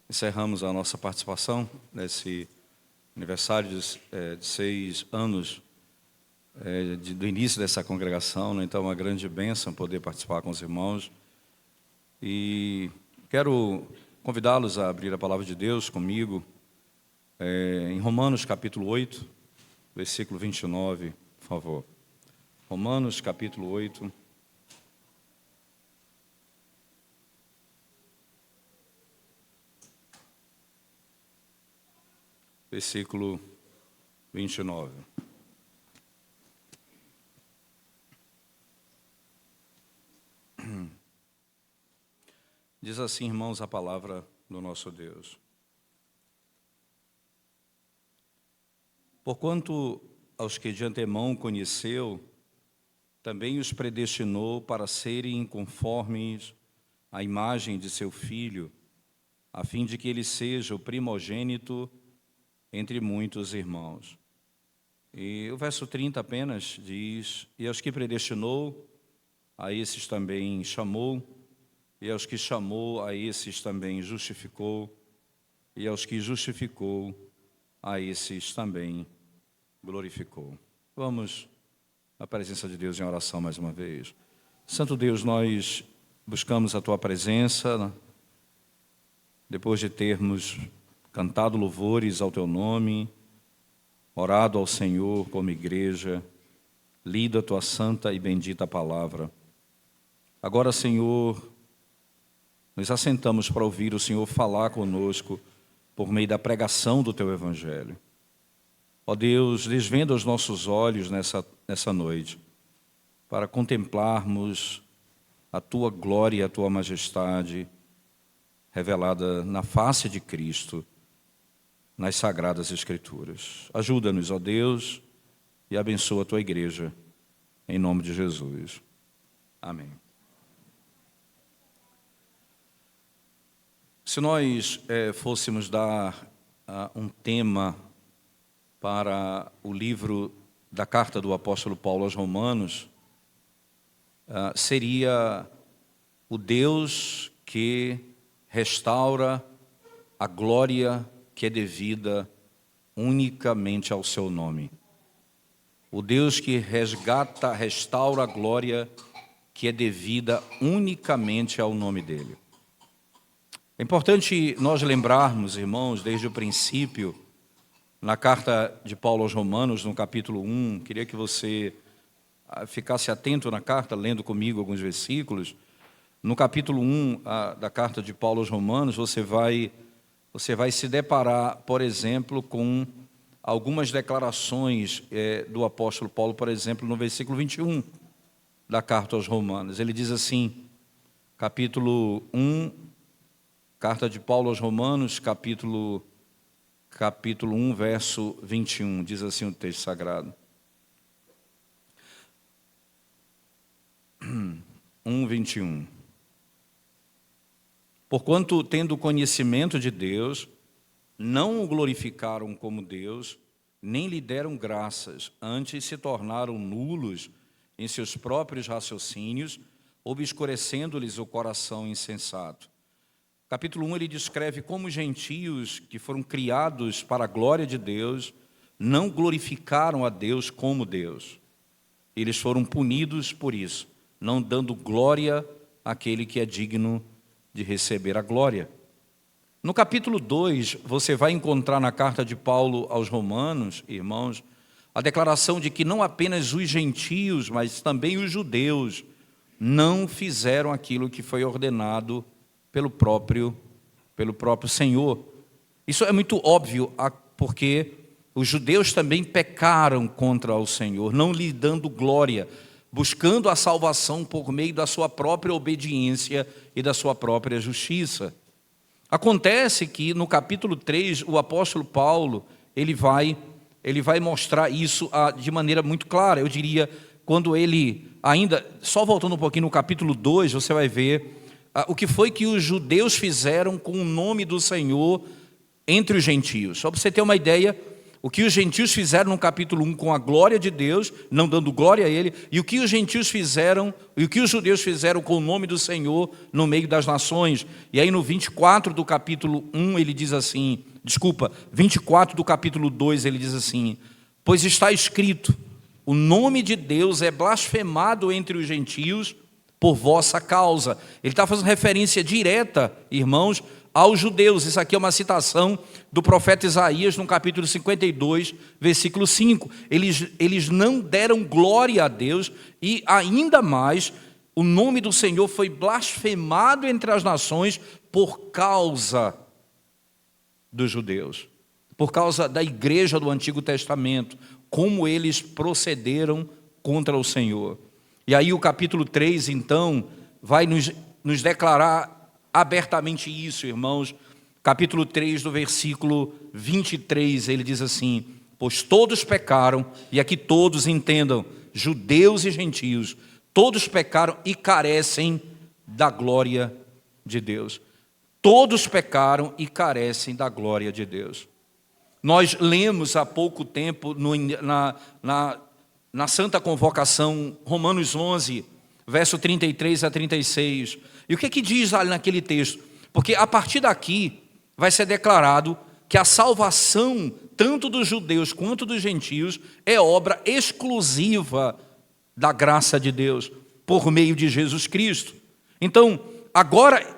encerramos a nossa participação nesse aniversário de 6 anos do início dessa congregação, né? Então é uma grande bênção poder participar com os irmãos. E quero convidá-los a abrir a palavra de Deus comigo, em Romanos capítulo 8, versículo 29, por favor. Romanos capítulo 8. Versículo 29. Diz assim, irmãos, a palavra do nosso Deus. Porquanto aos que de antemão conheceu, também os predestinou para serem conformes à imagem de seu Filho, a fim de que ele seja o primogênito entre muitos irmãos. E o verso 30 apenas diz: e aos que predestinou, a esses também chamou, e aos que chamou, a esses também justificou, e aos que justificou, a esses também glorificou. Vamos à presença de Deus em oração mais uma vez. Santo Deus, nós buscamos a Tua presença, depois de termos cantado louvores ao Teu nome, orado ao Senhor como igreja, lido a Tua santa e bendita palavra. Agora, Senhor, nos assentamos para ouvir o Senhor falar conosco por meio da pregação do Teu Evangelho. Ó Deus, desvenda os nossos olhos nessa noite, para contemplarmos a Tua glória e a Tua majestade revelada na face de Cristo, nas Sagradas Escrituras. Ajuda-nos, ó Deus, e abençoa a Tua igreja, em nome de Jesus. Amém. Se nós fôssemos dar um tema para o livro da carta do apóstolo Paulo aos Romanos, seria o Deus que restaura a glória que é devida unicamente ao seu nome. O Deus que resgata, restaura a glória que é devida unicamente ao nome dele. É importante nós lembrarmos, irmãos, desde o princípio, na carta de Paulo aos Romanos, no capítulo 1, queria que você ficasse atento na carta, lendo comigo alguns versículos. No capítulo 1 da carta de Paulo aos Romanos, você vai se deparar, por exemplo, com algumas declarações do apóstolo Paulo, por exemplo, no versículo 21 da carta aos Romanos. Ele diz assim, capítulo 1, carta de Paulo aos Romanos, capítulo 1, verso 21, diz assim o texto sagrado. 1, 21. Porquanto, tendo conhecimento de Deus, não o glorificaram como Deus, nem lhe deram graças, antes se tornaram nulos em seus próprios raciocínios, obscurecendo-lhes o coração insensato. Capítulo 1, ele descreve como os gentios que foram criados para a glória de Deus não glorificaram a Deus como Deus. Eles foram punidos por isso, não dando glória àquele que é digno de receber a glória. No capítulo 2, você vai encontrar na carta de Paulo aos Romanos, irmãos, a declaração de que não apenas os gentios, mas também os judeus não fizeram aquilo que foi ordenado pelo próprio Senhor. Isso é muito óbvio, porque os judeus também pecaram contra o Senhor, não lhe dando glória, buscando a salvação por meio da sua própria obediência e da sua própria justiça. Acontece que no capítulo 3, o apóstolo Paulo, ele vai mostrar isso de maneira muito clara. Eu diria, quando ele ainda, só voltando um pouquinho no capítulo 2, você vai ver o que foi que os judeus fizeram com o nome do Senhor entre os gentios. Só para você ter uma ideia, o que os gentios fizeram no capítulo 1 com a glória de Deus, não dando glória a Ele, e o que os gentios fizeram, e o que os judeus fizeram com o nome do Senhor no meio das nações. E aí no 24 do capítulo 1 ele diz assim, 24 do capítulo 2 ele diz assim: pois está escrito, o nome de Deus é blasfemado entre os gentios por vossa causa. Ele está fazendo referência direta, irmãos, aos judeus. Isso aqui é uma citação do profeta Isaías, no capítulo 52, versículo 5. Eles não deram glória a Deus, e ainda mais, o nome do Senhor foi blasfemado entre as nações por causa dos judeus, por causa da igreja do Antigo Testamento, como eles procederam contra o Senhor. E aí o capítulo 3, então, vai nos declarar abertamente isso, irmãos. Capítulo 3, do versículo 23, ele diz assim: pois todos pecaram, e aqui todos entendam, judeus e gentios, todos pecaram e carecem da glória de Deus. Todos pecaram e carecem da glória de Deus. Nós lemos há pouco tempo na Santa Convocação, Romanos 11, verso 33 a 36. E o que diz ali naquele texto? Porque a partir daqui vai ser declarado que a salvação, tanto dos judeus quanto dos gentios, é obra exclusiva da graça de Deus, por meio de Jesus Cristo. Então, agora,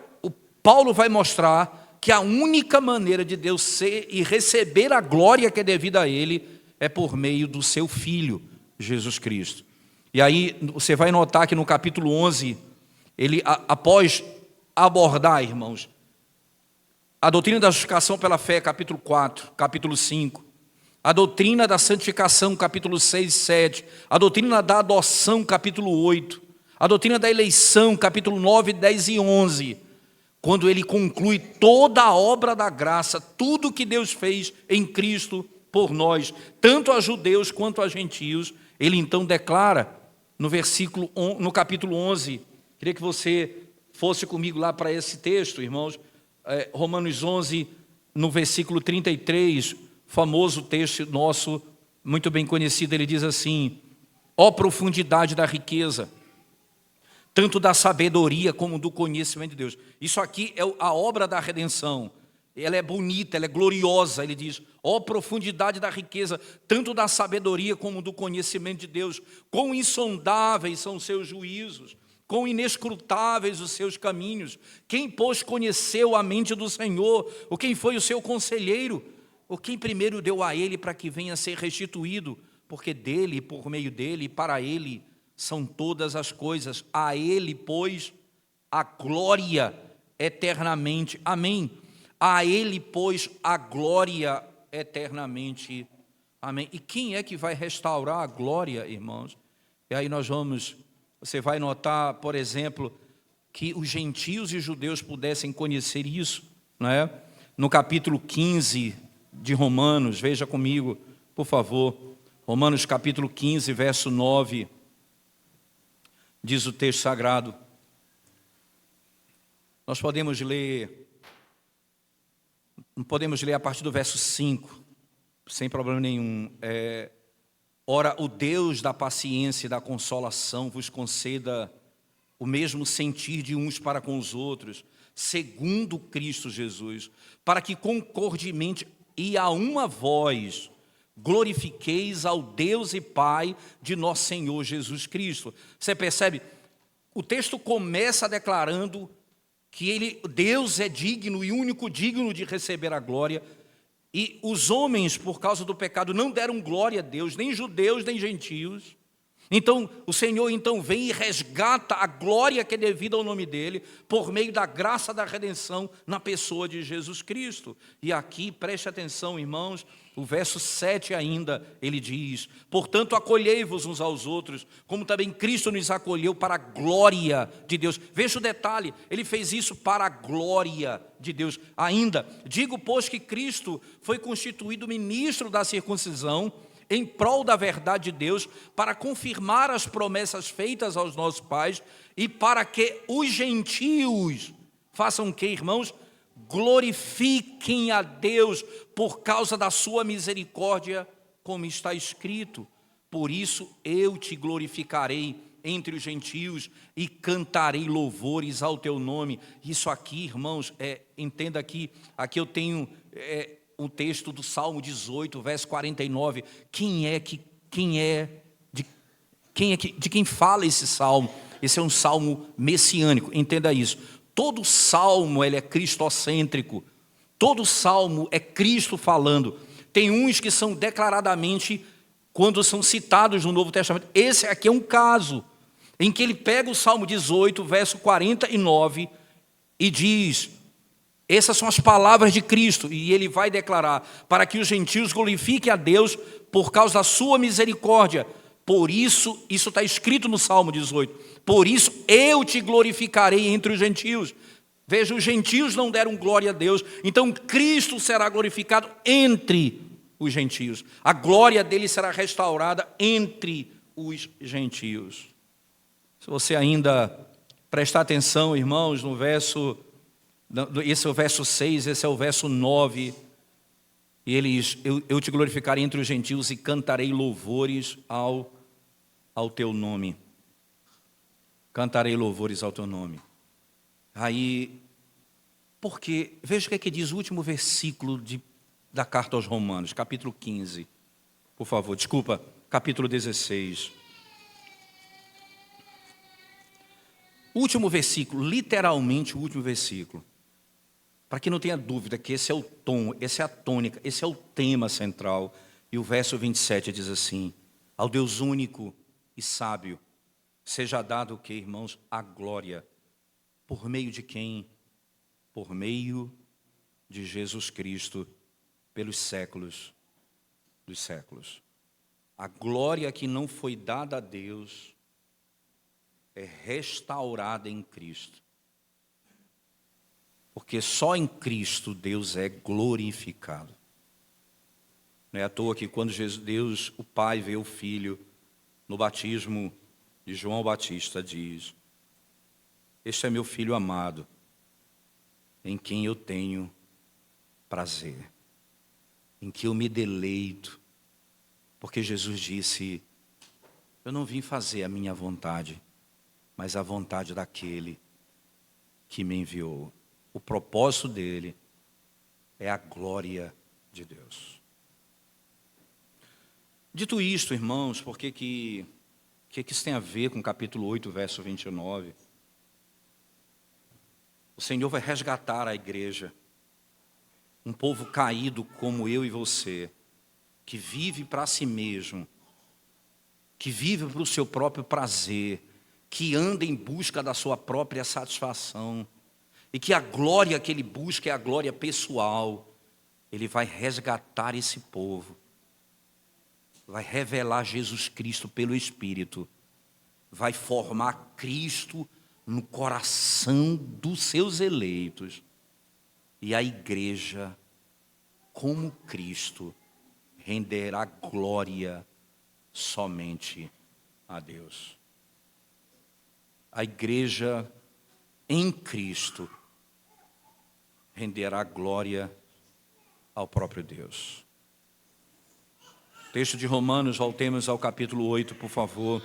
Paulo vai mostrar que a única maneira de Deus ser e receber a glória que é devida a Ele é por meio do seu Filho, Jesus Cristo. E aí você vai notar que no capítulo 11, ele, após abordar, irmãos, a doutrina da justificação pela fé, capítulo 4, capítulo 5, a doutrina da santificação, capítulo 6 e 7, a doutrina da adoção, capítulo 8, a doutrina da eleição, capítulo 9, 10 e 11, quando ele conclui toda a obra da graça, tudo que Deus fez em Cristo por nós, tanto a judeus quanto a gentios, ele então declara no capítulo 11, queria que você fosse comigo lá para esse texto, irmãos, Romanos 11, no versículo 33, famoso texto nosso, muito bem conhecido, ele diz assim: ó profundidade da riqueza, tanto da sabedoria como do conhecimento de Deus. Isso aqui é a obra da redenção. Ela é bonita, ela é gloriosa. Ele diz: ó profundidade da riqueza, tanto da sabedoria como do conhecimento de Deus. Quão insondáveis são os seus juízos, quão inescrutáveis os seus caminhos. Quem, pois, conheceu a mente do Senhor? Ou quem foi o seu conselheiro? Ou quem primeiro deu a ele para que venha a ser restituído? Porque dele, por meio dele e para ele são todas as coisas. A ele, pois, a glória eternamente. Amém. A ele, pois, a glória eternamente. Amém. E quem é que vai restaurar a glória, irmãos? E aí você vai notar, por exemplo, que os gentios e os judeus pudessem conhecer isso, não é? No capítulo 15 de Romanos, veja comigo, por favor. Romanos capítulo 15, verso 9. Diz o texto sagrado. Nós podemos ler, não podemos ler a partir do verso 5, sem problema nenhum. Ora, o Deus da paciência e da consolação vos conceda o mesmo sentir de uns para com os outros, segundo Cristo Jesus, para que concordemente e a uma voz glorifiqueis ao Deus e Pai de nosso Senhor Jesus Cristo. Você percebe? O texto começa declarando que Deus é digno e único digno de receber a glória, e os homens, por causa do pecado, não deram glória a Deus, nem judeus, nem gentios. Então, o Senhor vem e resgata a glória que é devida ao nome dEle, por meio da graça da redenção na pessoa de Jesus Cristo. E aqui, preste atenção, irmãos, o verso 7 ainda, ele diz: portanto, acolhei-vos uns aos outros, como também Cristo nos acolheu para a glória de Deus. Veja o detalhe, ele fez isso para a glória de Deus. Ainda, digo, pois, que Cristo foi constituído ministro da circuncisão, em prol da verdade de Deus, para confirmar as promessas feitas aos nossos pais, e para que os gentios façam o que, irmãos? glorifiquem a Deus por causa da sua misericórdia, como está escrito. Por isso eu te glorificarei entre os gentios e cantarei louvores ao teu nome. Isso aqui, irmãos, entenda aqui eu tenho um texto do Salmo 18, verso 49. De quem fala esse salmo? Esse é um salmo messiânico, entenda isso. Todo salmo ele é cristocêntrico, todo salmo é Cristo falando. Tem uns que são declaradamente, quando são citados no Novo Testamento. Esse aqui é um caso em que ele pega o Salmo 18, verso 49, e diz: essas são as palavras de Cristo, e ele vai declarar: para que os gentios glorifiquem a Deus por causa da sua misericórdia. Por isso, isso está escrito no Salmo 18, por isso eu te glorificarei entre os gentios. Veja, os gentios não deram glória a Deus, então Cristo será glorificado entre os gentios. A glória dele será restaurada entre os gentios. Se você ainda prestar atenção, irmãos, no verso, esse é o verso 6, esse é o verso 9, e ele diz: eu te glorificarei entre os gentios e cantarei louvores ao teu nome. Cantarei louvores ao teu nome. Aí, porque, veja o que é que diz o último versículo da carta aos Romanos, capítulo 15. Por favor, desculpa, capítulo 16. O último versículo, literalmente o último versículo. Para que não tenha dúvida que esse é o tom, essa é a tônica, esse é o tema central. E o verso 27 diz assim: ao Deus único e sábio, seja dado o que, irmãos? A glória. Por meio de quem? Por meio de Jesus Cristo, pelos séculos dos séculos. A glória que não foi dada a Deus é restaurada em Cristo. Porque só em Cristo Deus é glorificado. Não é à toa que quando Deus, o Pai, vê o Filho no batismo de João Batista, diz: este é meu Filho amado, em quem eu tenho prazer, em que eu me deleito. Porque Jesus disse: eu não vim fazer a minha vontade, mas a vontade daquele que me enviou. O propósito dele é a glória de Deus. Dito isto, irmãos, por que isso tem a ver com o capítulo 8, verso 29? O Senhor vai resgatar a igreja, um povo caído como eu e você, que vive para si mesmo, que vive para o seu próprio prazer, que anda em busca da sua própria satisfação, e que a glória que ele busca é a glória pessoal. Ele vai resgatar esse povo, vai revelar Jesus Cristo pelo Espírito, vai formar Cristo no coração dos seus eleitos, e a igreja, como Cristo, renderá glória somente a Deus. A igreja em Cristo renderá glória ao próprio Deus. Texto de Romanos, voltemos ao capítulo 8, por favor.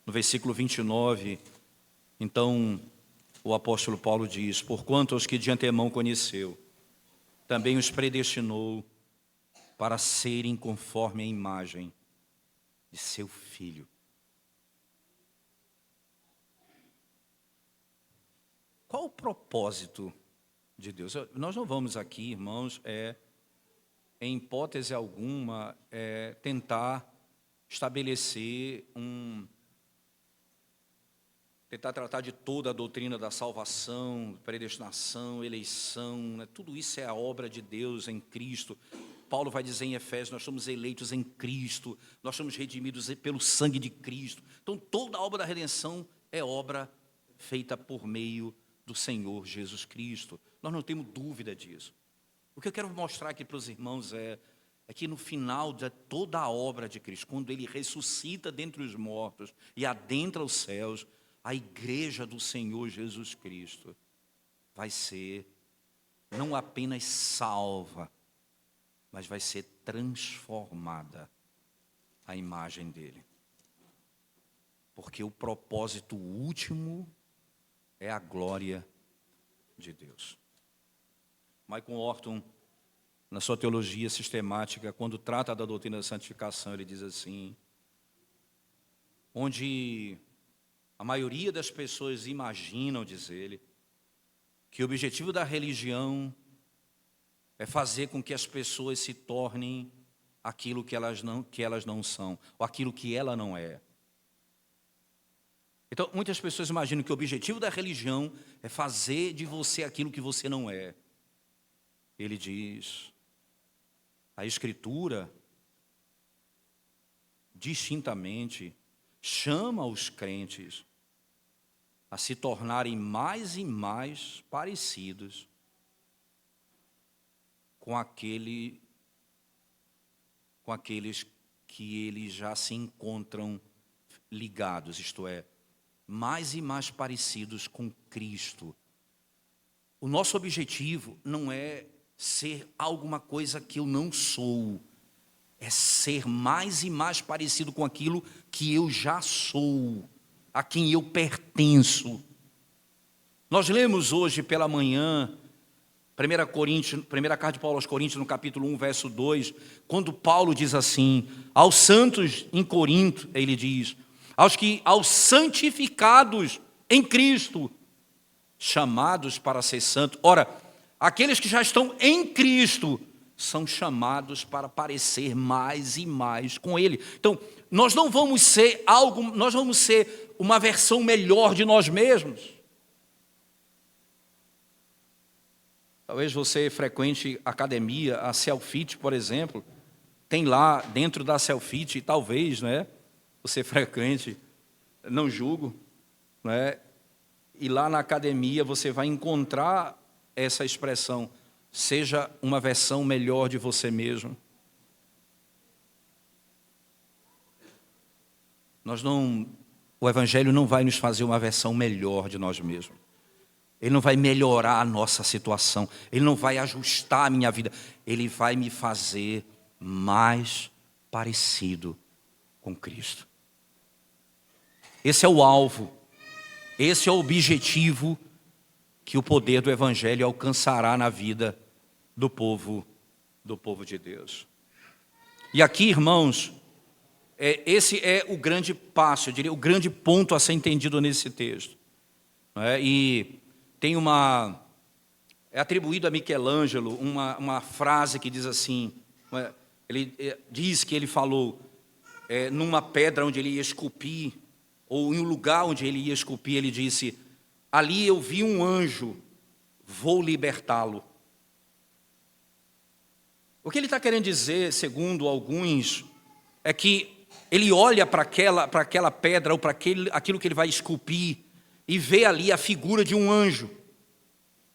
No versículo 29, então, o apóstolo Paulo diz: porquanto aos que de antemão conheceu, também os predestinou para serem conforme a imagem de seu Filho. Qual o propósito de Deus? Nós não vamos aqui, irmãos, em hipótese alguma, tentar estabelecer tentar tratar de toda a doutrina da salvação, predestinação, eleição, né? Tudo isso é a obra de Deus em Cristo. Paulo vai dizer em Efésios: nós somos eleitos em Cristo, nós somos redimidos pelo sangue de Cristo. Então toda a obra da redenção é obra feita por meio do Senhor Jesus Cristo. Nós não temos dúvida disso. O que eu quero mostrar aqui para os irmãos é que no final de toda a obra de Cristo, quando Ele ressuscita dentre os mortos e adentra os céus, a igreja do Senhor Jesus Cristo vai ser não apenas salva, mas vai ser transformada a imagem dele. Porque o propósito último é a glória de Deus. Michael Horton, na sua teologia sistemática, quando trata da doutrina da santificação, ele diz assim: onde a maioria das pessoas imaginam, diz ele, que o objetivo da religião é fazer com que as pessoas se tornem aquilo que elas não são, ou aquilo que ela não é. Então, muitas pessoas imaginam que o objetivo da religião é fazer de você aquilo que você não é. Ele diz, a Escritura, distintamente, chama os crentes a se tornarem mais e mais parecidos com aqueles que eles já se encontram ligados, isto é, mais e mais parecidos com Cristo. O nosso objetivo não é ser alguma coisa que eu não sou, é ser mais e mais parecido com aquilo que eu já sou, a quem eu pertenço. Nós lemos hoje pela manhã, primeira carta de Paulo aos Coríntios, no capítulo 1, verso 2, quando Paulo diz assim, aos santos em Corinto, ele diz, aos santificados em Cristo, chamados para ser santos. Ora, aqueles que já estão em Cristo são chamados para parecer mais e mais com Ele. Então, nós não vamos ser nós vamos ser uma versão melhor de nós mesmos. Talvez você frequente academia, a Selfit, por exemplo, tem lá dentro da Selfit, talvez, né, você frequente, não julgo, né, e lá na academia você vai encontrar essa expressão, seja uma versão melhor de você mesmo. O Evangelho não vai nos fazer uma versão melhor de nós mesmos. Ele não vai melhorar a nossa situação. Ele não vai ajustar a minha vida. Ele vai me fazer mais parecido com Cristo. Esse é o alvo. Esse é o objetivo que o poder do Evangelho alcançará na vida do povo de Deus. E aqui, irmãos, esse é o grande passo, eu diria, o grande ponto a ser entendido nesse texto. E tem é atribuído a Michelangelo uma frase que diz assim, ele diz que ele falou numa pedra onde ele ia esculpir, ou em um lugar onde ele ia esculpir, ele disse, ali eu vi um anjo, vou libertá-lo. O que ele está querendo dizer, segundo alguns, é que ele olha para aquela pedra, ou para aquilo que ele vai esculpir, e vê ali a figura de um anjo.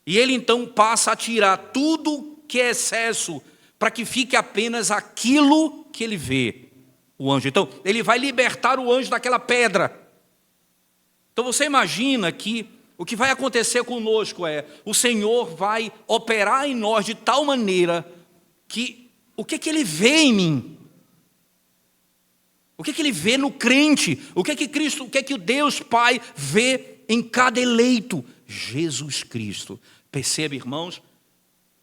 E ele então passa a tirar tudo que é excesso, para que fique apenas aquilo que ele vê, o anjo. Então, ele vai libertar o anjo daquela pedra. Então você imagina que o que vai acontecer conosco o Senhor vai operar em nós de tal maneira que o que ele vê em mim? O que ele vê no crente? O que Cristo, o que o Deus Pai vê em cada eleito? Jesus Cristo. Percebe, irmãos?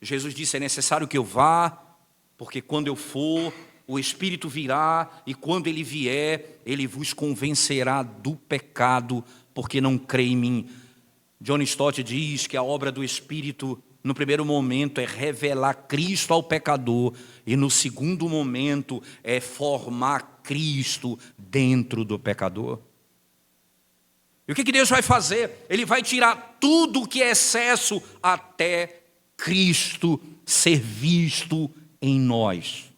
Jesus disse, é necessário que eu vá, porque quando eu for, o Espírito virá, e quando ele vier, ele vos convencerá do pecado, porque não crê em mim. John Stott diz que a obra do Espírito, no primeiro momento, é revelar Cristo ao pecador, e no segundo momento, é formar Cristo dentro do pecador. E o que Deus vai fazer? Ele vai tirar tudo que é excesso até Cristo ser visto em nós.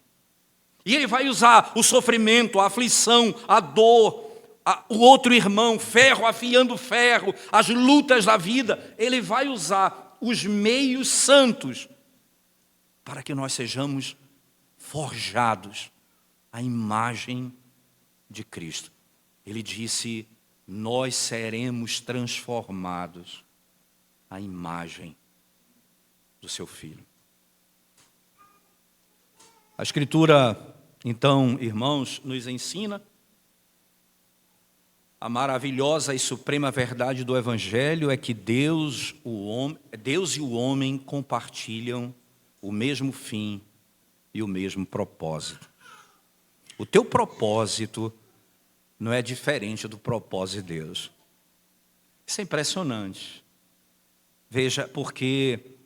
E ele vai usar o sofrimento, a aflição, a dor, o outro irmão, ferro afiando ferro, as lutas da vida. Ele vai usar os meios santos para que nós sejamos forjados à imagem de Cristo. Ele disse, nós seremos transformados a imagem do seu Filho. A Escritura, então, irmãos, nos ensina a maravilhosa e suprema verdade do Evangelho é que Deus e o homem compartilham o mesmo fim e o mesmo propósito. O teu propósito não é diferente do propósito de Deus. Isso é impressionante. Veja, porque...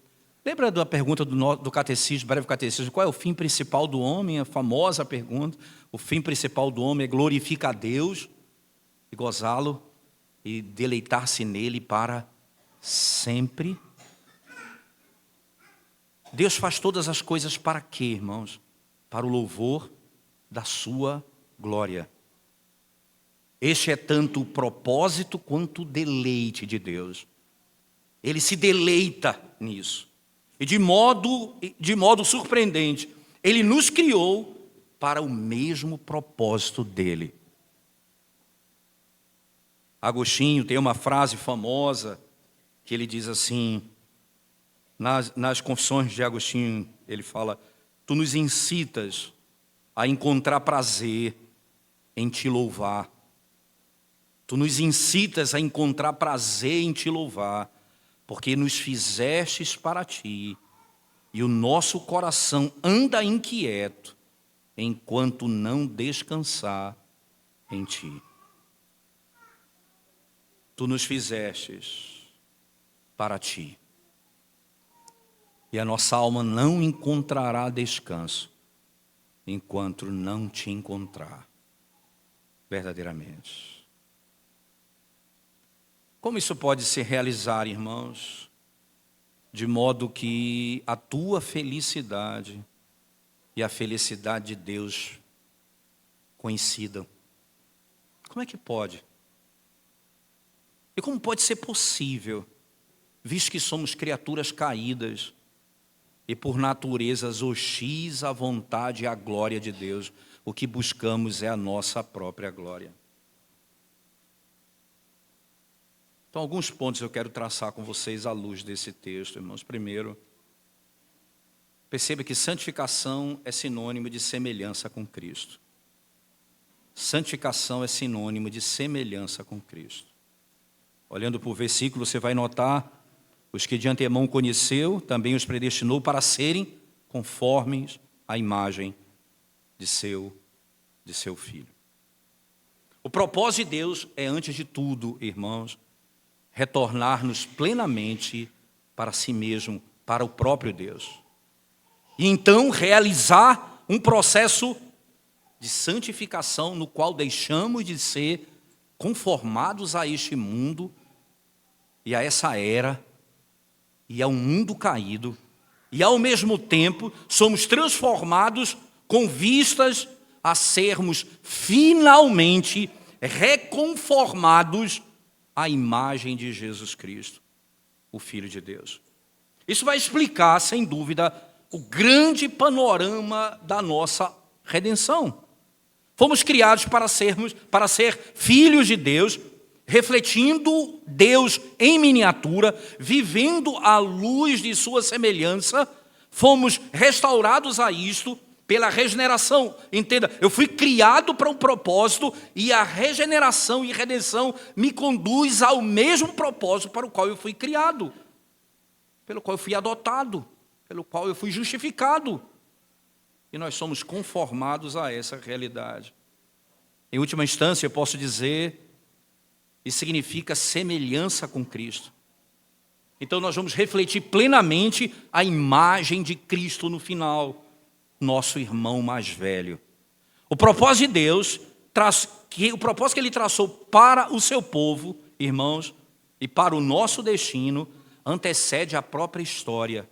Lembra da pergunta do catecismo, breve catecismo, qual é o fim principal do homem? A famosa pergunta. O fim principal do homem é glorificar a Deus e gozá-lo e deleitar-se nele para sempre. Deus faz todas as coisas para quê, irmãos? Para o louvor da sua glória. Este é tanto o propósito quanto o deleite de Deus. Ele se deleita nisso. E de modo surpreendente, Ele nos criou para o mesmo propósito dele. Agostinho tem uma frase famosa que ele diz assim, nas Confissões de Agostinho, ele fala: tu nos incitas a encontrar prazer em te louvar. Tu nos incitas a encontrar prazer em te louvar, porque nos fizestes para ti, e o nosso coração anda inquieto, enquanto não descansar em ti. Tu nos fizestes para ti, e a nossa alma não encontrará descanso, enquanto não te encontrar verdadeiramente. Como isso pode se realizar, irmãos? De modo que a tua felicidade e a felicidade de Deus coincidam. Como é que pode? E como pode ser possível, visto que somos criaturas caídas e por natureza hostis à vontade e à glória de Deus, o que buscamos é a nossa própria glória. Então, alguns pontos eu quero traçar com vocês à luz desse texto, irmãos. Primeiro, perceba que santificação é sinônimo de semelhança com Cristo. Santificação é sinônimo de semelhança com Cristo. Olhando para o versículo, você vai notar: os que de antemão conheceu, também os predestinou para serem conformes à imagem de seu Filho. O propósito de Deus é, antes de tudo, irmãos, retornar-nos plenamente para si mesmo, para o próprio Deus. E então realizar um processo de santificação no qual deixamos de ser conformados a este mundo e a essa era e a um mundo caído, e ao mesmo tempo somos transformados com vistas a sermos finalmente reconformados à imagem de Jesus Cristo, o Filho de Deus. Isso vai explicar, sem dúvida, o grande panorama da nossa redenção. Fomos criados para ser filhos de Deus, refletindo Deus em miniatura, vivendo à luz de sua semelhança. Fomos restaurados a isto pela regeneração. Entenda, eu fui criado para um propósito e a regeneração e redenção me conduz ao mesmo propósito para o qual eu fui criado, pelo qual eu fui adotado, pelo qual eu fui justificado. E nós somos conformados a essa realidade. Em última instância, eu posso dizer, isso significa semelhança com Cristo. Então nós vamos refletir plenamente a imagem de Cristo no final, nosso irmão mais velho. O propósito de Deus, o propósito que Ele traçou para o seu povo, irmãos, e para o nosso destino, antecede a própria história.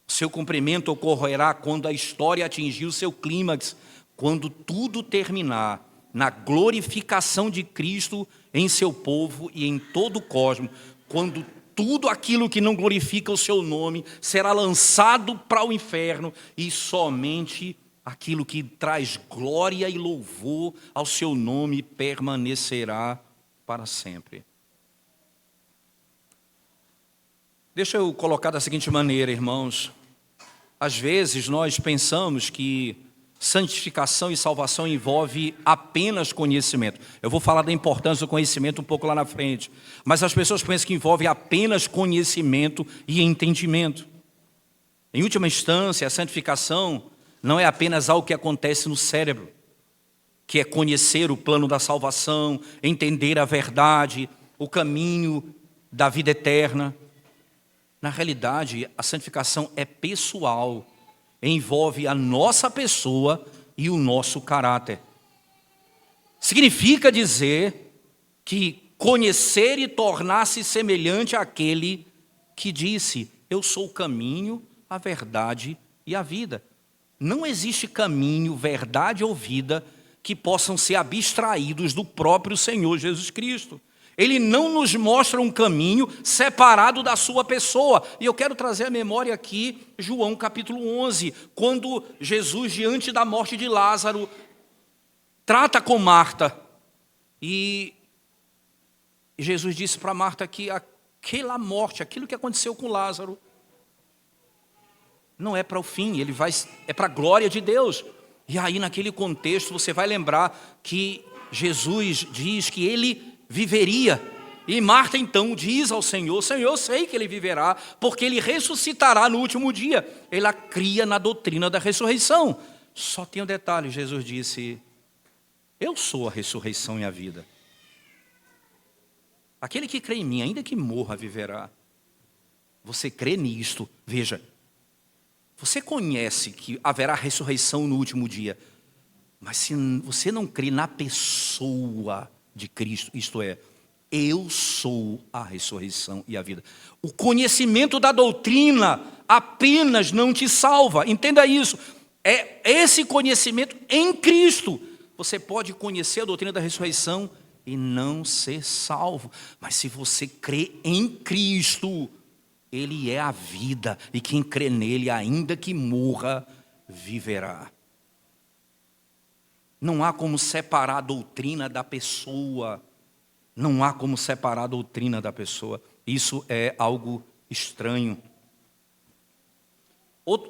Seu cumprimento ocorrerá quando a história atingir o seu clímax, quando tudo terminar na glorificação de Cristo em seu povo e em todo o cosmos, quando tudo aquilo que não glorifica o seu nome será lançado para o inferno e somente aquilo que traz glória e louvor ao seu nome permanecerá para sempre. Deixa eu colocar da seguinte maneira, irmãos. Às vezes nós pensamos que santificação e salvação envolve apenas conhecimento. Eu vou falar da importância do conhecimento um pouco lá na frente. Mas as pessoas pensam que envolve apenas conhecimento e entendimento. Em última instância, a santificação não é apenas algo que acontece no cérebro, que é conhecer o plano da salvação, entender a verdade, o caminho da vida eterna. Na realidade, a santificação é pessoal, envolve a nossa pessoa e o nosso caráter. Significa dizer que conhecer e tornar-se semelhante àquele que disse: eu sou o caminho, a verdade e a vida. Não existe caminho, verdade ou vida que possam ser abstraídos do próprio Senhor Jesus Cristo. Ele não nos mostra um caminho separado da sua pessoa. E eu quero trazer à memória aqui João capítulo 11, quando Jesus, diante da morte de Lázaro, trata com Marta. E Jesus disse para Marta que aquela morte, aquilo que aconteceu com Lázaro, não é para o fim, é para a glória de Deus. E aí, naquele contexto, você vai lembrar que Jesus diz que ele viveria. E Marta então diz ao Senhor: Senhor, eu sei que ele viverá, porque ele ressuscitará no último dia. Ela cria na doutrina da ressurreição. Só tem um detalhe: Jesus disse: eu sou a ressurreição e a vida. Aquele que crê em mim, ainda que morra, viverá. Você crê nisto? Veja, você conhece que haverá ressurreição no último dia, mas se você não crê na pessoa de Cristo, isto é, eu sou a ressurreição e a vida. O conhecimento da doutrina apenas não te salva. Entenda isso. É esse conhecimento em Cristo. Você pode conhecer a doutrina da ressurreição e não ser salvo. Mas se você crê em Cristo, Ele é a vida. E quem crê nele, ainda que morra, viverá. Não há como separar a doutrina da pessoa. Não há como separar a doutrina da pessoa. Isso é algo estranho.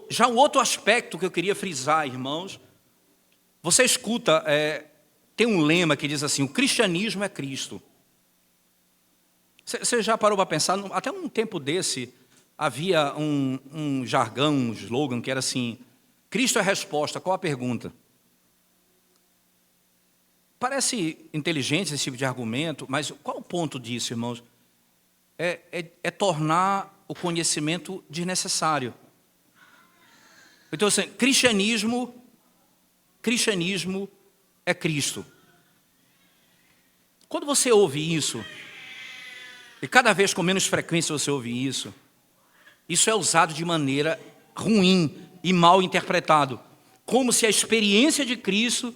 Já um outro aspecto que eu queria frisar, irmãos. Você escuta, tem um lema que diz assim: o cristianismo é Cristo. Você já parou para pensar? Até um tempo desse, havia um jargão, um slogan que era assim: Cristo é a resposta, qual a pergunta? Parece inteligente esse tipo de argumento, mas qual o ponto disso, irmãos? É tornar o conhecimento desnecessário. Então, assim, cristianismo é Cristo. Quando você ouve isso, e cada vez com menos frequência você ouve isso é usado de maneira ruim e mal interpretado. Como se a experiência de Cristo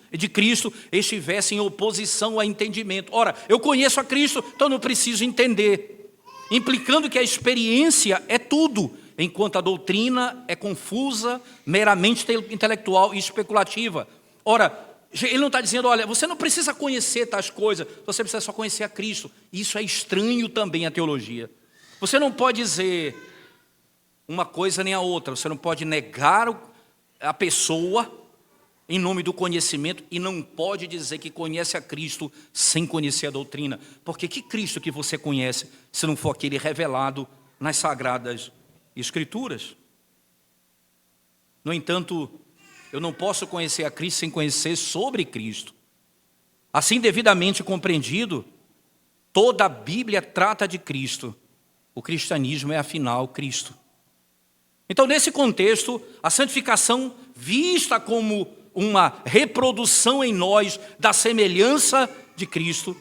estivesse em oposição ao entendimento. Ora, eu conheço a Cristo, então não preciso entender. Implicando que a experiência é tudo, enquanto a doutrina é confusa, meramente intelectual e especulativa. Ora, ele não está dizendo: olha, você não precisa conhecer tais coisas, você precisa só conhecer a Cristo. Isso é estranho também à teologia. Você não pode dizer uma coisa nem a outra, você não pode negar a pessoa em nome do conhecimento e não pode dizer que conhece a Cristo sem conhecer a doutrina. Porque que Cristo que você conhece se não for aquele revelado nas Sagradas Escrituras? No entanto, eu não posso conhecer a Cristo sem conhecer sobre Cristo. Assim, devidamente compreendido, toda a Bíblia trata de Cristo. O cristianismo é, afinal, Cristo. Então, nesse contexto, a santificação, vista como uma reprodução em nós da semelhança de Cristo,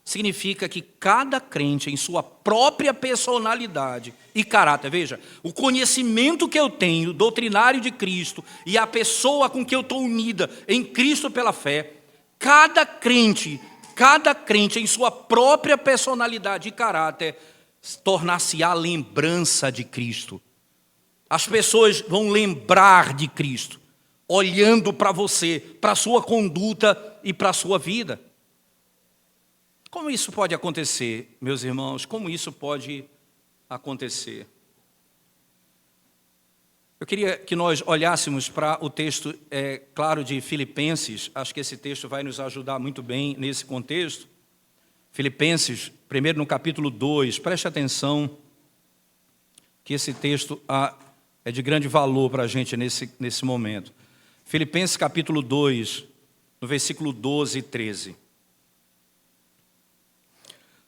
significa que cada crente, em sua própria personalidade e caráter, veja, o conhecimento que eu tenho, doutrinário de Cristo, e a pessoa com que eu estou unida em Cristo pela fé, cada crente em sua própria personalidade e caráter, tornar-se-á lembrança de Cristo. As pessoas vão lembrar de Cristo, olhando para você, para a sua conduta e para a sua vida. Como isso pode acontecer, meus irmãos? Como isso pode acontecer? Eu queria que nós olhássemos para o texto, claro, de Filipenses. Acho que esse texto vai nos ajudar muito bem nesse contexto. Filipenses, primeiro no capítulo 2, preste atenção que esse texto é de grande valor para a gente nesse momento. Filipenses capítulo 2, no versículo 12 e 13.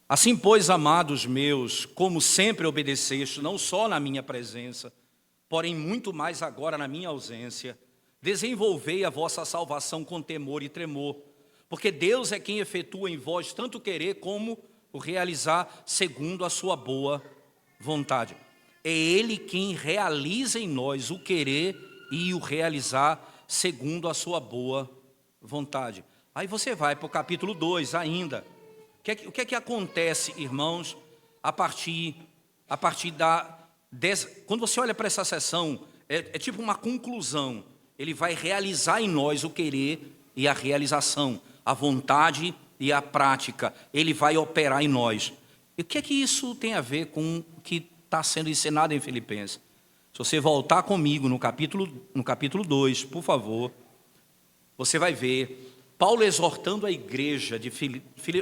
Assim, pois, amados meus, como sempre obedeceste, não só na minha presença, porém muito mais agora na minha ausência, desenvolvei a vossa salvação com temor e tremor, porque Deus é quem efetua em vós tanto querer como o realizar segundo a sua boa vontade. É Ele quem realiza em nós o querer e o realizar segundo a sua boa vontade. Aí você vai para o capítulo 2 ainda. O que é que acontece, irmãos, a partir quando você olha para essa sessão, é tipo uma conclusão. Ele vai realizar em nós o querer e a realização, a vontade e a prática. Ele vai operar em nós. E o que é que isso tem a ver com o que está sendo ensinado em Filipenses? Se você voltar comigo no capítulo 2, por favor, você vai ver Paulo exortando a igreja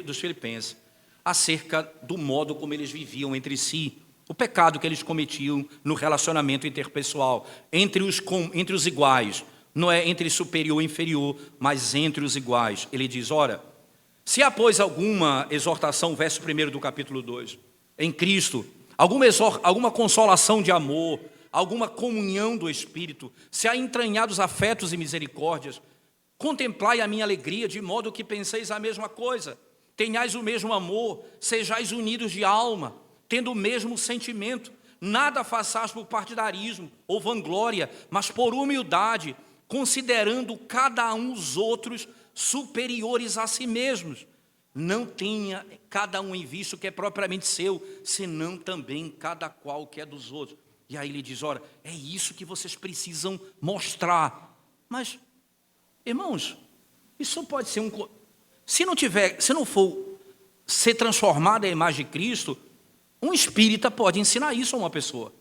dos Filipenses acerca do modo como eles viviam entre si, o pecado que eles cometiam no relacionamento interpessoal, entre os iguais, não é entre superior e inferior, mas entre os iguais. Ele diz, ora, se há, pois, alguma exortação, verso 1 do capítulo 2, em Cristo, alguma consolação de amor, alguma comunhão do Espírito, se há entranhados afetos e misericórdias, contemplai a minha alegria, de modo que penseis a mesma coisa, tenhais o mesmo amor, sejais unidos de alma, tendo o mesmo sentimento, nada façais por partidarismo ou vanglória, mas por humildade, considerando cada um os outros superiores a si mesmos. Não tenha cada um em vista o que é propriamente seu, senão também cada qual que é dos outros. E aí ele diz, ora, é isso que vocês precisam mostrar. Mas, irmãos, isso pode ser se não for ser transformado à imagem de Cristo, um espírita pode ensinar isso a uma pessoa.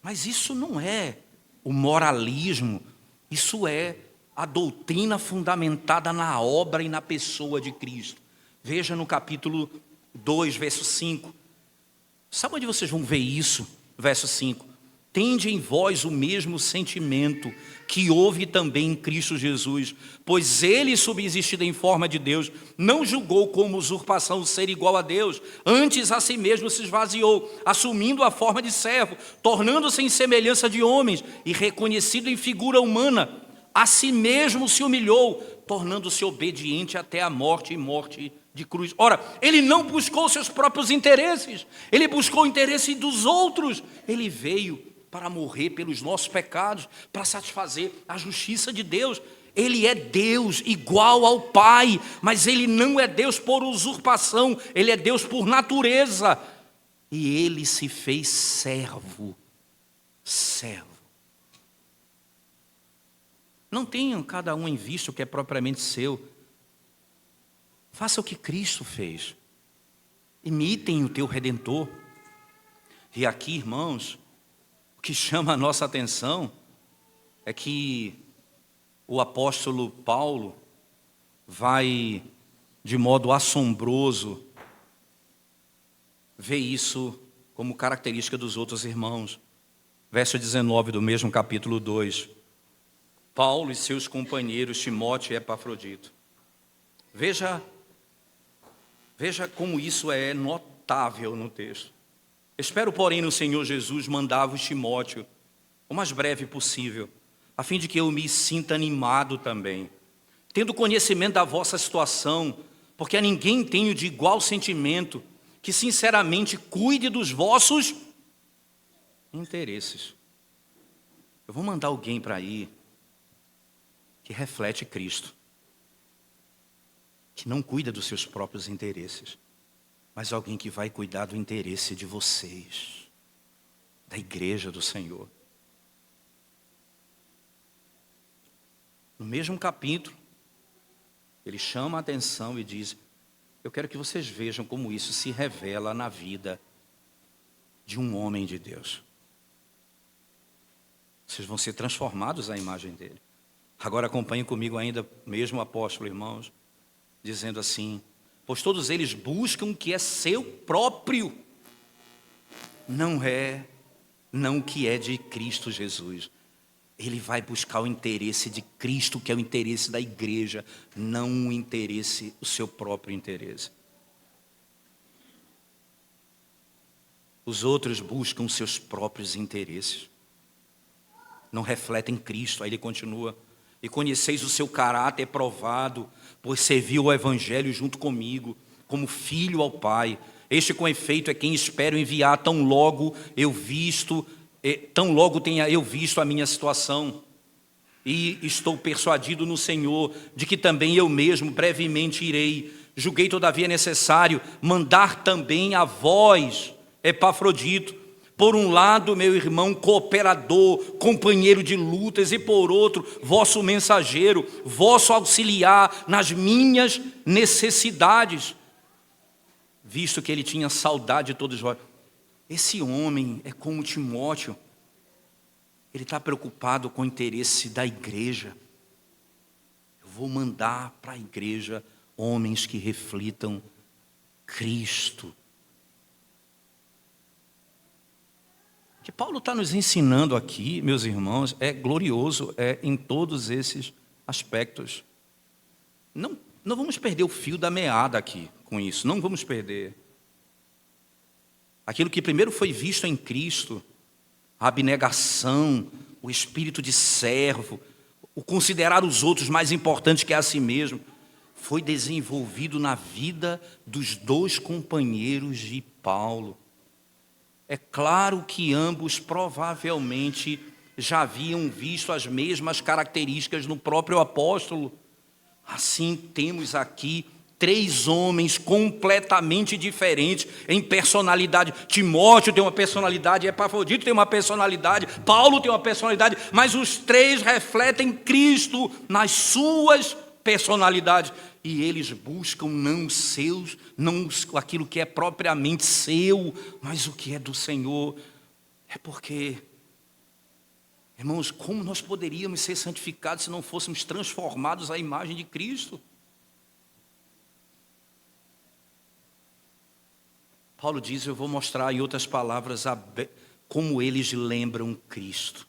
Mas isso não é o moralismo, isso é a doutrina fundamentada na obra e na pessoa de Cristo. Veja no capítulo 2, verso 5. Sabe onde vocês vão ver isso? Verso 5. Tende em vós o mesmo sentimento que houve também em Cristo Jesus, pois ele, subsistindo em forma de Deus, não julgou como usurpação ser igual a Deus, antes a si mesmo se esvaziou, assumindo a forma de servo, tornando-se em semelhança de homens e reconhecido em figura humana, a si mesmo se humilhou, tornando-se obediente até a morte e morte de cruz. Ora, ele não buscou seus próprios interesses, ele buscou o interesse dos outros, ele veio para morrer pelos nossos pecados, para satisfazer a justiça de Deus. Ele é Deus igual ao Pai, mas ele não é Deus por usurpação, ele é Deus por natureza. E ele se fez servo. Não tenham cada um em vista o que é propriamente seu. Faça o que Cristo fez. Imitem o teu Redentor. E aqui, irmãos, o que chama a nossa atenção é que o apóstolo Paulo vai, de modo assombroso, ver isso como característica dos outros irmãos. Verso 19 do mesmo capítulo 2. Paulo e seus companheiros Timóteo e Epafrodito. Veja como isso é notável no texto. Espero, porém, no Senhor Jesus mandar-vos Timóteo o mais breve possível, a fim de que eu me sinta animado também, tendo conhecimento da vossa situação, porque a ninguém tenho de igual sentimento, que sinceramente cuide dos vossos interesses. Eu vou mandar alguém para aí que reflete Cristo, que não cuida dos seus próprios interesses, mas alguém que vai cuidar do interesse de vocês, da igreja do Senhor. No mesmo capítulo, ele chama a atenção e diz, eu quero que vocês vejam como isso se revela na vida de um homem de Deus. Vocês vão ser transformados à imagem dele. Agora acompanhem comigo ainda, mesmo o apóstolo, irmãos, dizendo assim: pois todos eles buscam o que é seu próprio, não o que é de Cristo Jesus. Ele vai buscar o interesse de Cristo, que é o interesse da igreja, não o seu próprio interesse. Os outros buscam seus próprios interesses, não refletem Cristo. Aí ele continua: e conheceis o seu caráter provado, pois serviu o evangelho junto comigo, como filho ao Pai. Este, com efeito, é quem espero enviar tão logo tenha eu visto a minha situação. E estou persuadido no Senhor de que também eu mesmo brevemente irei. Julguei, todavia, necessário mandar também a vós, Epafrodito, por um lado, meu irmão cooperador, companheiro de lutas, e por outro, vosso mensageiro, vosso auxiliar nas minhas necessidades, visto que ele tinha saudade de todos vós. Esse homem é como Timóteo, ele está preocupado com o interesse da igreja. Eu vou mandar para a igreja homens que reflitam Cristo. O que Paulo está nos ensinando aqui, meus irmãos, é glorioso, em todos esses aspectos. Não vamos perder o fio da meada aqui com isso, não vamos perder. Aquilo que primeiro foi visto em Cristo, a abnegação, o espírito de servo, o considerar os outros mais importantes que a si mesmo, foi desenvolvido na vida dos dois companheiros de Paulo. É claro que ambos provavelmente já haviam visto as mesmas características no próprio apóstolo. Assim, temos aqui 3 homens completamente diferentes em personalidade. Timóteo tem uma personalidade, Epafrodito tem uma personalidade, Paulo tem uma personalidade, mas os 3 refletem Cristo nas suas personalidades. E eles buscam não aquilo que é propriamente seu, mas o que é do Senhor. É porque, irmãos, como nós poderíamos ser santificados se não fôssemos transformados à imagem de Cristo? Paulo diz: eu vou mostrar em outras palavras como eles lembram Cristo.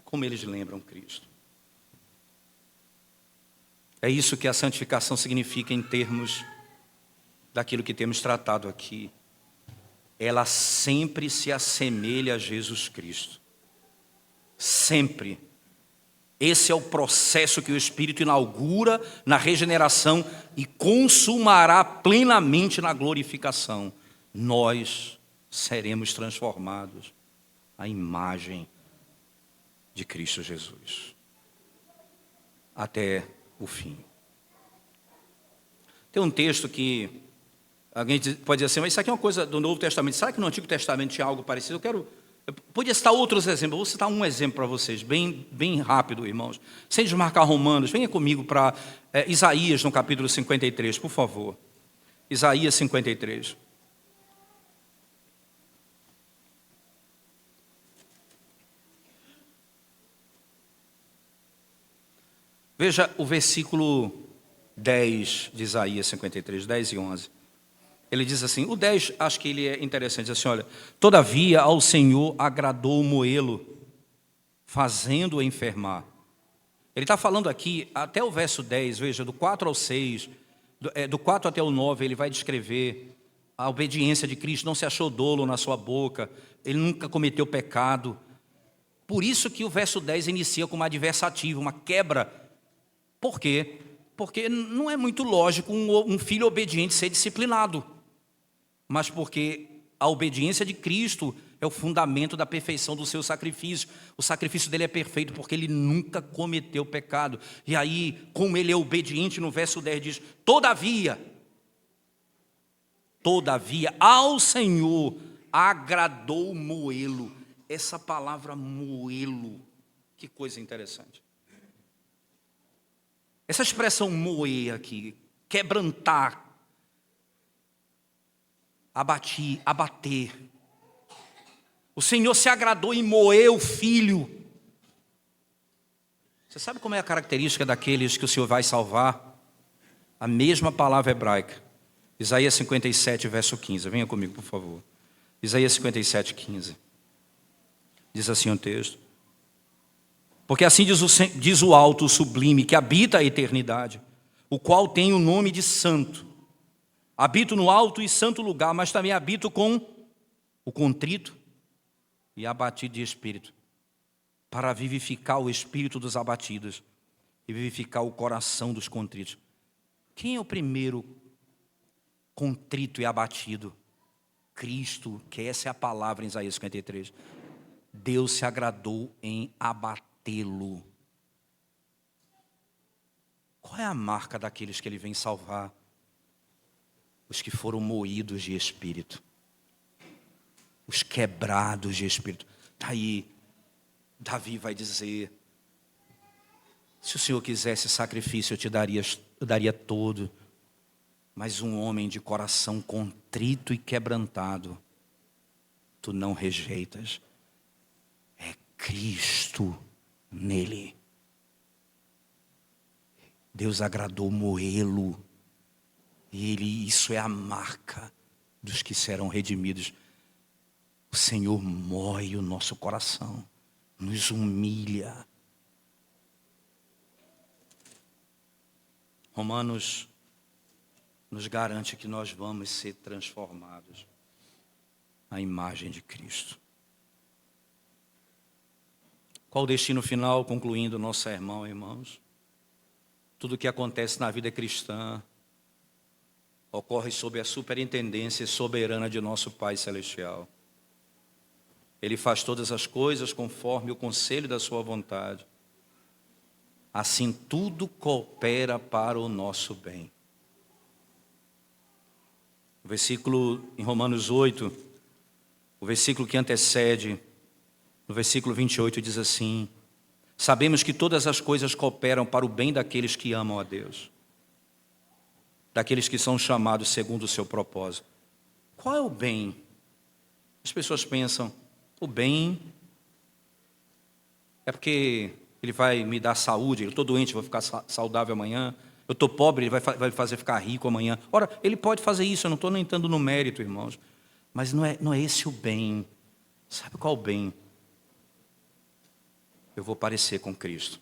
Como eles lembram Cristo. É isso que a santificação significa em termos daquilo que temos tratado aqui. Ela sempre se assemelha a Jesus Cristo. Sempre. Esse é o processo que o Espírito inaugura na regeneração e consumará plenamente na glorificação. Nós seremos transformados à imagem de Cristo Jesus, até o fim. Tem um texto que alguém pode dizer assim: mas isso aqui é uma coisa do Novo Testamento. Será que no Antigo Testamento tinha algo parecido? Eu podia citar outros exemplos. Eu vou citar um exemplo para vocês, bem rápido, irmãos. Sem desmarcar Romanos, venha comigo para Isaías, no capítulo 53, por favor. Isaías 53. Veja o versículo 10 de Isaías 53, 10 e 11. Ele diz assim, o 10, acho que ele é interessante, diz assim, olha: todavia ao Senhor agradou moê-lo, fazendo-o enfermar. Ele está falando aqui, até o verso 10, veja, do 4 ao 6, do 4 até o 9, ele vai descrever a obediência de Cristo. Não se achou dolo na sua boca, ele nunca cometeu pecado. Por isso que o verso 10 inicia com uma adversativa, uma quebra. Por quê? Porque não é muito lógico um filho obediente ser disciplinado, mas porque a obediência de Cristo é o fundamento da perfeição do seu sacrifício. O sacrifício dele é perfeito porque ele nunca cometeu pecado. E aí, como ele é obediente, no verso 10 diz: todavia, ao Senhor agradou moê-lo. Essa palavra moê-lo, que coisa interessante. Essa expressão moer aqui, quebrantar, abater, O Senhor se agradou em moer o filho. Você sabe como é a característica daqueles que o Senhor vai salvar? A mesma palavra hebraica. Isaías 57, verso 15. Venha comigo, por favor. Isaías 57, 15. Diz assim o texto. Porque assim diz o alto, o sublime, que habita a eternidade, o qual tem o nome de santo. Habito no alto e santo lugar, mas também habito com o contrito e abatido de espírito, para vivificar o espírito dos abatidos e vivificar o coração dos contritos. Quem é o primeiro contrito e abatido? Cristo, que essa é a palavra em Isaías 53. Deus se agradou em abatê-lo. Qual é a marca daqueles que ele vem salvar? Os que foram moídos de espírito, os quebrados de espírito. Daí, Davi vai dizer, se o Senhor quisesse sacrifício, eu daria todo, mas um homem de coração contrito e quebrantado, tu não rejeitas. É Cristo nele. Deus agradou moê-lo. E isso é a marca dos que serão redimidos. O Senhor moe o nosso coração, nos humilha. Romanos nos garante que nós vamos ser transformados à imagem de Cristo. Qual o destino final, concluindo o nosso sermão, irmãos? Tudo o que acontece na vida cristã ocorre sob a superintendência soberana de nosso Pai Celestial. Ele faz todas as coisas conforme o conselho da sua vontade. Assim tudo coopera para o nosso bem. O versículo em Romanos 8, o versículo que antecede, no versículo 28 diz assim: sabemos que todas as coisas cooperam para o bem daqueles que amam a Deus, daqueles que são chamados segundo o seu propósito. Qual é o bem? As pessoas pensam, o bem é porque ele vai me dar saúde, eu estou doente, vou ficar saudável amanhã, eu estou pobre, ele vai me fazer ficar rico amanhã. Ora, ele pode fazer isso, eu não estou nem entrando no mérito, irmãos, mas não é esse o bem. Sabe qual é o bem? Eu vou parecer com Cristo.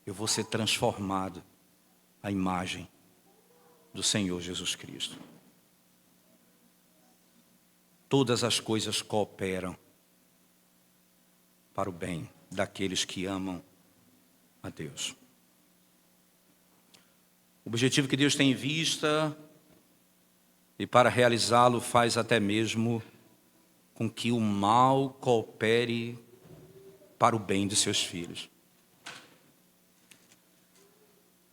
Eu vou ser transformado à imagem do Senhor Jesus Cristo. Todas as coisas cooperam para o bem daqueles que amam a Deus. O objetivo que Deus tem em vista, e para realizá-lo faz até mesmo com que o mal coopere para o bem de seus filhos.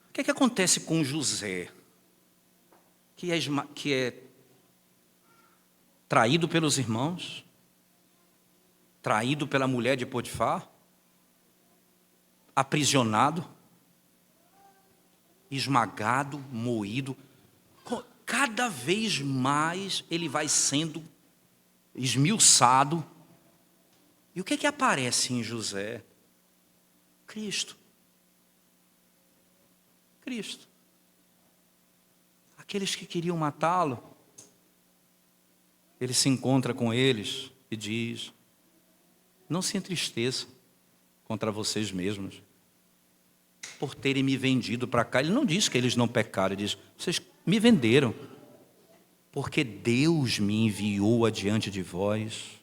O que é que acontece com José, que é traído pelos irmãos, traído pela mulher de Potifar, aprisionado, esmagado, moído? Cada vez mais ele vai sendo esmiuçado. E o que é que aparece em José? Cristo. Cristo. Aqueles que queriam matá-lo, ele se encontra com eles e diz: não se entristeçam contra vocês mesmos por terem me vendido para cá. Ele não diz que eles não pecaram, ele diz: vocês me venderam, porque Deus me enviou adiante de vós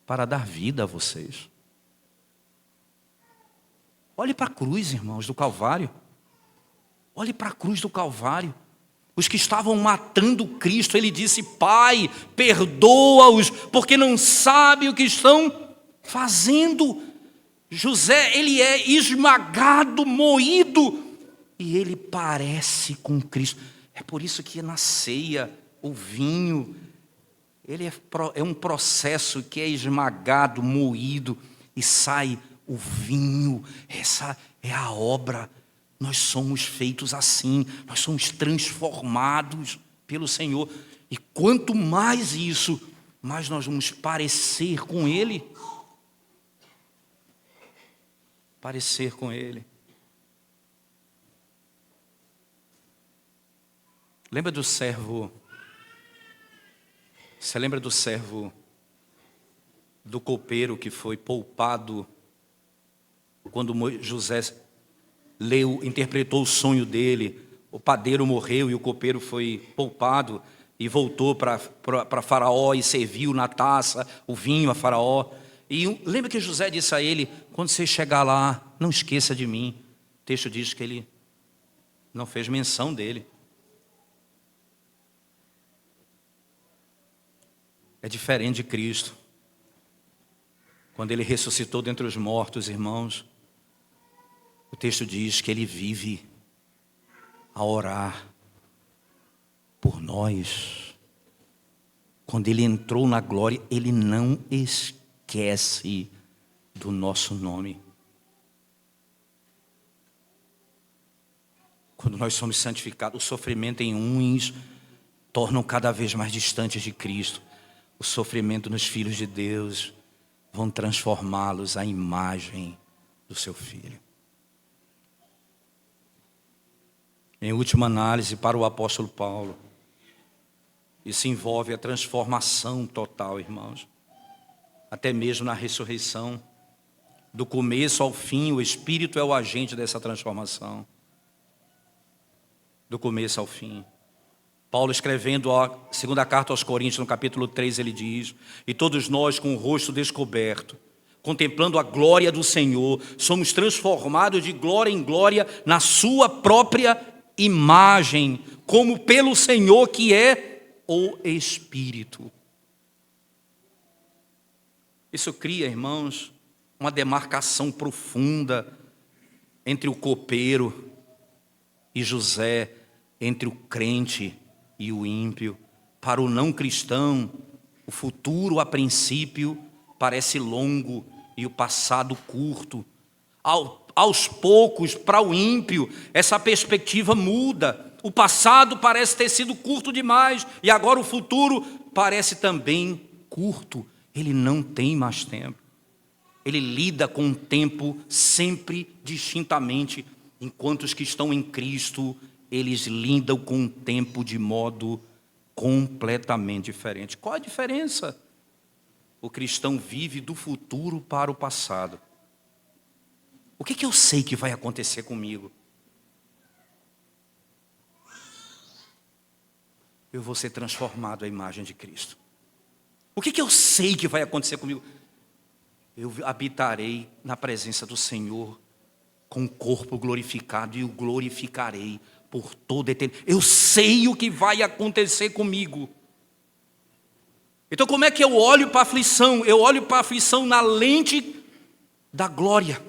para dar vida a vocês. Olhe para a cruz, irmãos, do Calvário. Olhe para a cruz do Calvário. Os que estavam matando Cristo, ele disse: Pai, perdoa-os, porque não sabem o que estão fazendo. José, ele é esmagado, moído, e ele parece com Cristo. É por isso que na ceia, o vinho, ele é um processo que é esmagado, moído, e sai o vinho. Essa é a obra. Nós somos feitos assim, nós somos transformados pelo Senhor. E quanto mais isso, mais nós vamos parecer com Ele. Parecer com Ele. Lembra do servo? Você lembra do servo do copeiro que foi poupado quando José interpretou o sonho dele? O padeiro morreu e o copeiro foi poupado e voltou para Faraó e serviu na taça o vinho a Faraó. E lembra que José disse a ele: quando você chegar lá, não esqueça de mim. O texto diz que ele não fez menção dele. É diferente de Cristo. Quando Ele ressuscitou dentre os mortos, irmãos, o texto diz que Ele vive a orar por nós. Quando Ele entrou na glória, Ele não esquece do nosso nome. Quando nós somos santificados, o sofrimento em uns tornam cada vez mais distantes de Cristo. O sofrimento nos filhos de Deus vão transformá-los à imagem do seu Filho. Em última análise, para o apóstolo Paulo, isso envolve a transformação total, irmãos. Até mesmo na ressurreição, do começo ao fim, o Espírito é o agente dessa transformação. Do começo ao fim. Paulo, escrevendo a segunda carta aos Coríntios, no capítulo 3, ele diz: e todos nós, com o rosto descoberto, contemplando a glória do Senhor, somos transformados de glória em glória na sua própria imagem, como pelo Senhor que é o Espírito. Isso cria, irmãos, uma demarcação profunda entre o copeiro e José, entre o crente e o ímpio. Para o não cristão, o futuro a princípio parece longo e o passado curto. Aos poucos, para o ímpio, essa perspectiva muda. O passado parece ter sido curto demais e agora o futuro parece também curto. Ele não tem mais tempo. Ele lida com o tempo sempre distintamente, enquanto os que estão em Cristo, eles lidam com o tempo de modo completamente diferente. Qual a diferença? O cristão vive do futuro para o passado. O que eu sei que vai acontecer comigo? Eu vou ser transformado à imagem de Cristo. O que eu sei que vai acontecer comigo? Eu habitarei na presença do Senhor com o corpo glorificado e o glorificarei por toda a eternidade. Eu sei o que vai acontecer comigo. Então, como é que eu olho para a aflição? Eu olho para a aflição na lente da glória.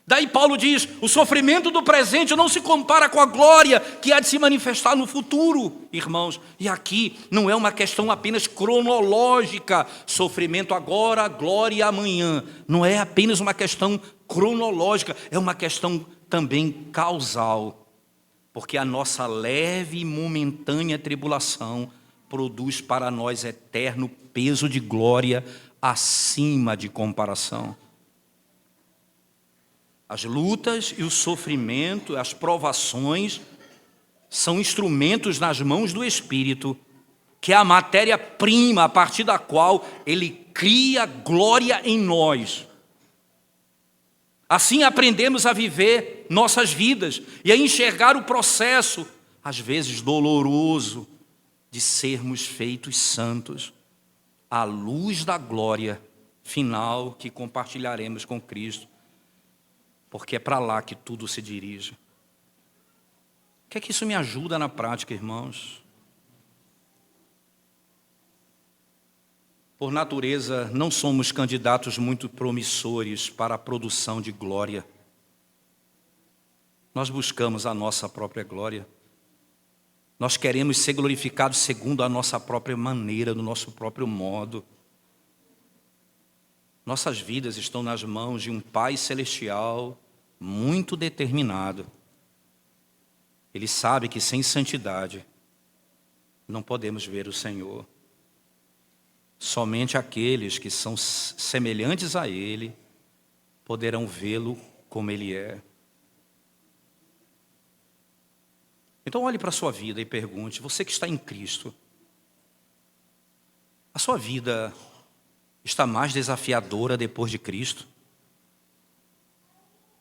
Daí Paulo diz: o sofrimento do presente não se compara com a glória que há de se manifestar no futuro, irmãos. E aqui não é uma questão apenas cronológica, sofrimento agora, glória amanhã. Não é apenas uma questão cronológica, é uma questão também causal. Porque a nossa leve e momentânea tribulação produz para nós eterno peso de glória acima de comparação. As lutas e o sofrimento, as provações, são instrumentos nas mãos do Espírito, que é a matéria-prima a partir da qual Ele cria glória em nós. Assim aprendemos a viver nossas vidas e a enxergar o processo, às vezes doloroso, de sermos feitos santos, à luz da glória final que compartilharemos com Cristo. Porque é para lá que tudo se dirige. O que é que isso me ajuda na prática, irmãos? Por natureza, não somos candidatos muito promissores para a produção de glória. Nós buscamos a nossa própria glória. Nós queremos ser glorificados segundo a nossa própria maneira, do nosso próprio modo. Nossas vidas estão nas mãos de um Pai Celestial muito determinado. Ele sabe que sem santidade não podemos ver o Senhor. Somente aqueles que são semelhantes a Ele poderão vê-lo como Ele é. Então olhe para a sua vida e pergunte, você que está em Cristo, a sua vida está mais desafiadora depois de Cristo?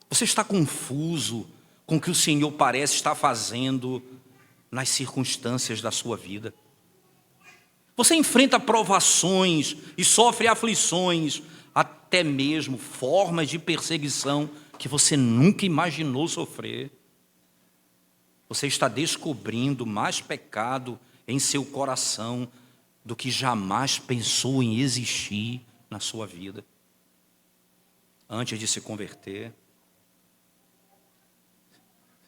Você está confuso com o que o Senhor parece estar fazendo nas circunstâncias da sua vida? Você enfrenta provações e sofre aflições, até mesmo formas de perseguição que você nunca imaginou sofrer. Você está descobrindo mais pecado em seu coração do que jamais pensou em existir na sua vida antes de se converter.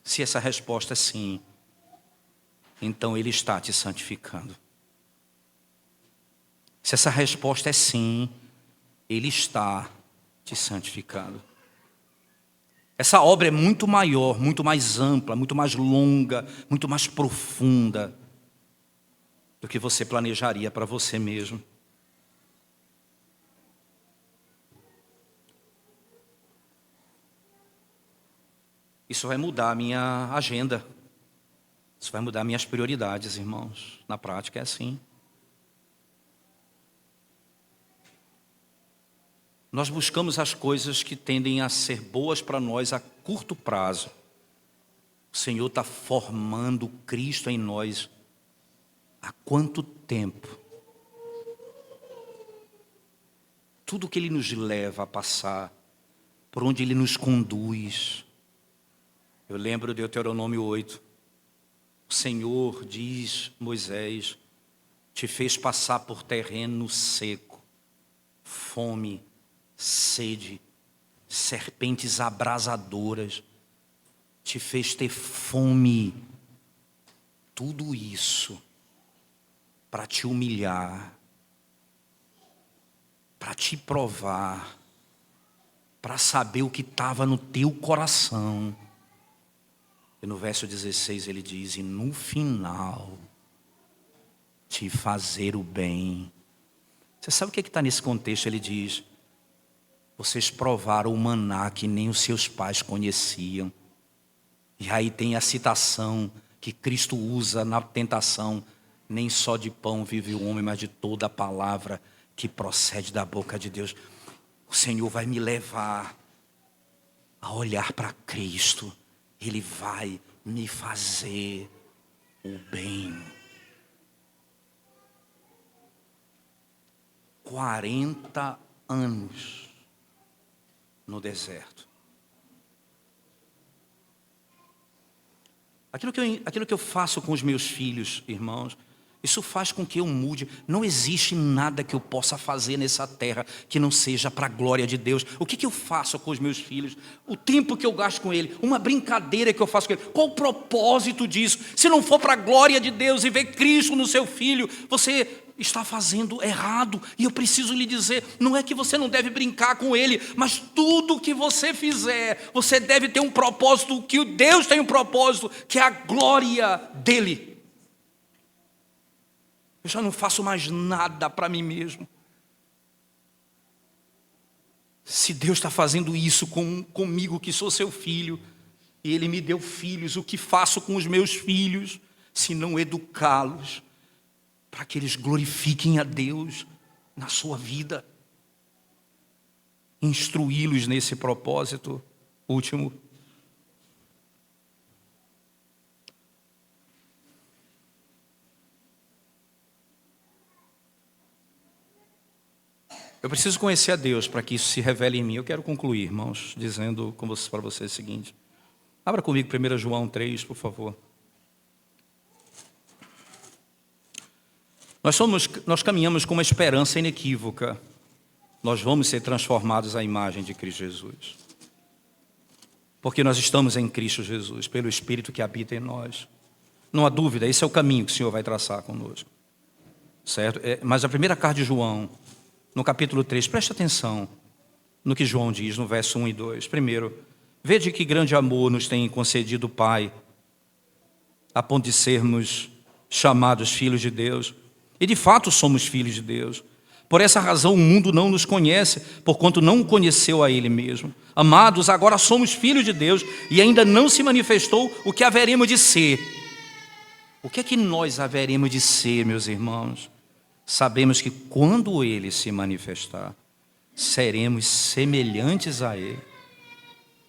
Se essa resposta é sim, então Ele está te santificando. Se essa resposta é sim, Ele está te santificando. Essa obra é muito maior, muito mais ampla, muito mais longa, muito mais profunda do que você planejaria para você mesmo. Isso vai mudar a minha agenda. Isso vai mudar minhas prioridades, irmãos. Na prática é assim. Nós buscamos as coisas que tendem a ser boas para nós a curto prazo. O Senhor está formando Cristo em nós há quanto tempo? Tudo que Ele nos leva a passar, por onde Ele nos conduz. Eu lembro de Deuteronômio 8. O Senhor, diz Moisés, te fez passar por terreno seco, fome, sede, serpentes abrasadoras, te fez ter fome. Tudo isso para te humilhar, para te provar, para saber o que estava no teu coração. E no verso 16 ele diz, e no final, te fazer o bem. Você sabe o que está nesse contexto? Ele diz, vocês provaram o maná que nem os seus pais conheciam. E aí tem a citação que Cristo usa na tentação, nem só de pão vive o homem, mas de toda a palavra que procede da boca de Deus. O Senhor vai me levar a olhar para Cristo. Ele vai me fazer o bem. 40 anos no deserto. Aquilo que eu faço com os meus filhos, irmãos, isso faz com que eu mude. Não existe nada que eu possa fazer nessa terra que não seja para a glória de Deus. O que eu faço com os meus filhos? O tempo que eu gasto com ele, uma brincadeira que eu faço com ele. Qual o propósito disso? Se não for para a glória de Deus e ver Cristo no seu filho, você está fazendo errado. E eu preciso lhe dizer, não é que você não deve brincar com ele, mas tudo que você fizer, você deve ter um propósito, que Deus tem um propósito, que é a glória dele. Eu já não faço mais nada para mim mesmo. Se Deus está fazendo isso comigo, que sou seu filho, e Ele me deu filhos, o que faço com os meus filhos, se não educá-los, para que eles glorifiquem a Deus na sua vida? Instruí-los nesse propósito último. Eu preciso conhecer a Deus para que isso se revele em mim. Eu quero concluir, irmãos, dizendo para vocês o seguinte. Abra comigo 1 João 3, por favor. Nós caminhamos com uma esperança inequívoca. Nós vamos ser transformados à imagem de Cristo Jesus. Porque nós estamos em Cristo Jesus, pelo Espírito que habita em nós. Não há dúvida, esse é o caminho que o Senhor vai traçar conosco. Certo? Mas a primeira carta de João, no capítulo 3, preste atenção no que João diz, no verso 1 e 2. Primeiro, vede que grande amor nos tem concedido o Pai, a ponto de sermos chamados filhos de Deus. E de fato somos filhos de Deus. Por essa razão o mundo não nos conhece, porquanto não conheceu a Ele mesmo. Amados, agora somos filhos de Deus e ainda não se manifestou o que haveremos de ser. O que é que nós haveremos de ser, meus irmãos? Sabemos que quando Ele se manifestar, seremos semelhantes a Ele,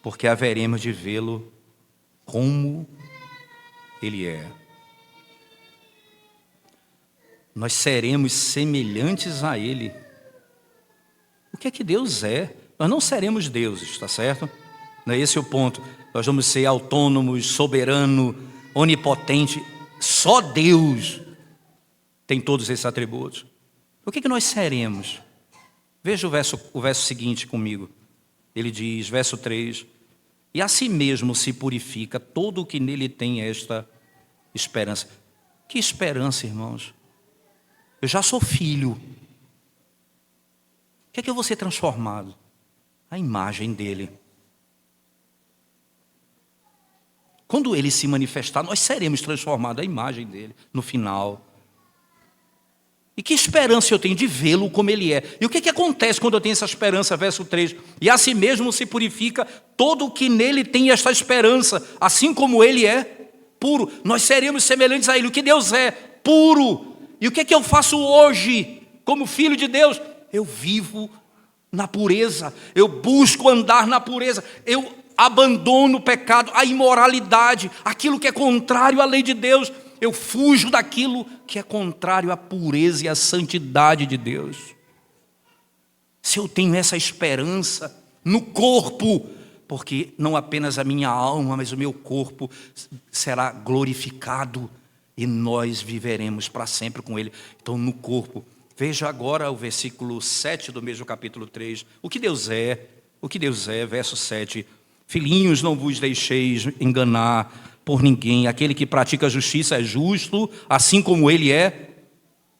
porque haveremos de vê-lo como Ele é. Nós seremos semelhantes a Ele. O que é que Deus é? Nós não seremos deuses, está certo? Não é esse o ponto. Nós vamos ser autônomos, soberano, onipotente. Só Deus tem todos esses atributos. O que é que nós seremos? Veja o verso seguinte comigo. Ele diz, verso 3, e a si mesmo se purifica todo o que nele tem esta esperança. Que esperança, irmãos? Eu já sou filho. O que é que eu vou ser transformado? A imagem dele. Quando ele se manifestar, nós seremos transformados à imagem dele, no final. E que esperança eu tenho de vê-lo como ele é? E o que acontece quando eu tenho essa esperança? Verso 3. E a si mesmo se purifica todo o que nele tem esta esperança, assim como ele é puro. Nós seremos semelhantes a ele. O que Deus é? Puro. E o que eu faço hoje, como filho de Deus? Eu vivo na pureza, eu busco andar na pureza, eu abandono o pecado, a imoralidade, aquilo que é contrário à lei de Deus. Eu fujo daquilo que é contrário à pureza e à santidade de Deus. Se eu tenho essa esperança no corpo, porque não apenas a minha alma, mas o meu corpo será glorificado, e nós viveremos para sempre com Ele. Então, no corpo. Veja agora o versículo 7 do mesmo capítulo 3. O que Deus é? O que Deus é? Verso 7. Filhinhos, não vos deixeis enganar por ninguém. Aquele que pratica a justiça é justo, assim como Ele é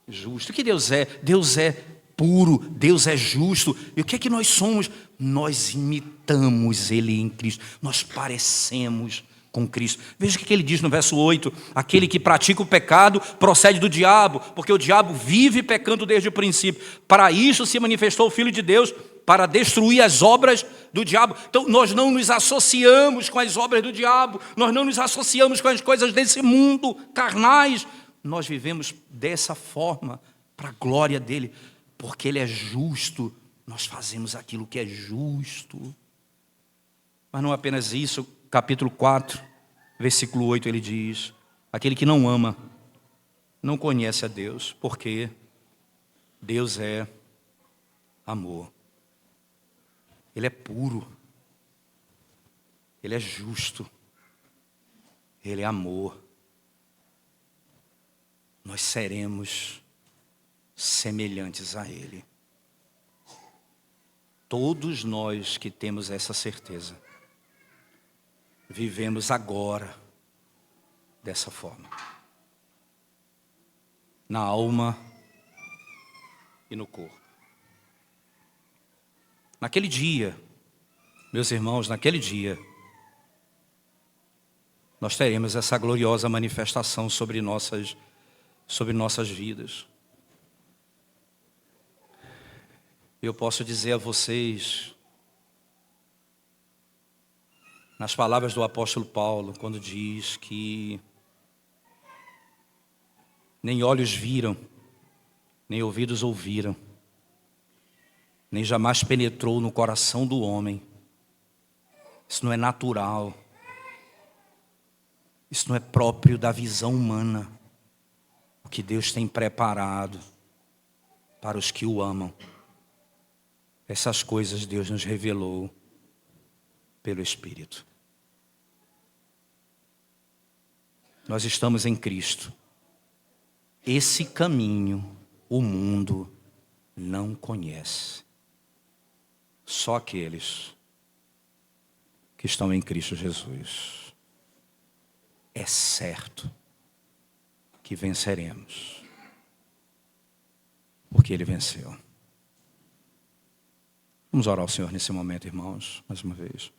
justo. O que Deus é? Deus é puro, Deus é justo. E o que é que nós somos? Nós imitamos Ele em Cristo. Nós parecemos com Cristo. Veja o que ele diz no verso 8. Aquele que pratica o pecado procede do diabo, porque o diabo vive pecando desde o princípio. Para isso se manifestou o Filho de Deus, para destruir as obras do diabo. Então nós não nos associamos com as obras do diabo, nós não nos associamos com as coisas desse mundo, carnais. Nós vivemos dessa forma, para a glória dele, porque ele é justo. Nós fazemos aquilo que é justo. Mas não apenas isso. Capítulo 4, versículo 8, ele diz, aquele que não ama, não conhece a Deus, porque Deus é amor. Ele é puro, Ele é justo, Ele é amor. Nós seremos semelhantes a Ele. Todos nós que temos essa certeza, vivemos agora dessa forma, na alma e no corpo. Naquele dia, meus irmãos, naquele dia, nós teremos essa gloriosa manifestação sobre nossas vidas. Eu posso dizer a vocês, nas palavras do apóstolo Paulo, quando diz que nem olhos viram, nem ouvidos ouviram, nem jamais penetrou no coração do homem. Isso não é natural. Isso não é próprio da visão humana. O que Deus tem preparado para os que o amam. Essas coisas Deus nos revelou pelo Espírito. Nós estamos em Cristo. Esse caminho o mundo não conhece. Só aqueles que estão em Cristo Jesus. É certo que venceremos, porque Ele venceu. Vamos orar ao Senhor nesse momento, irmãos, mais uma vez.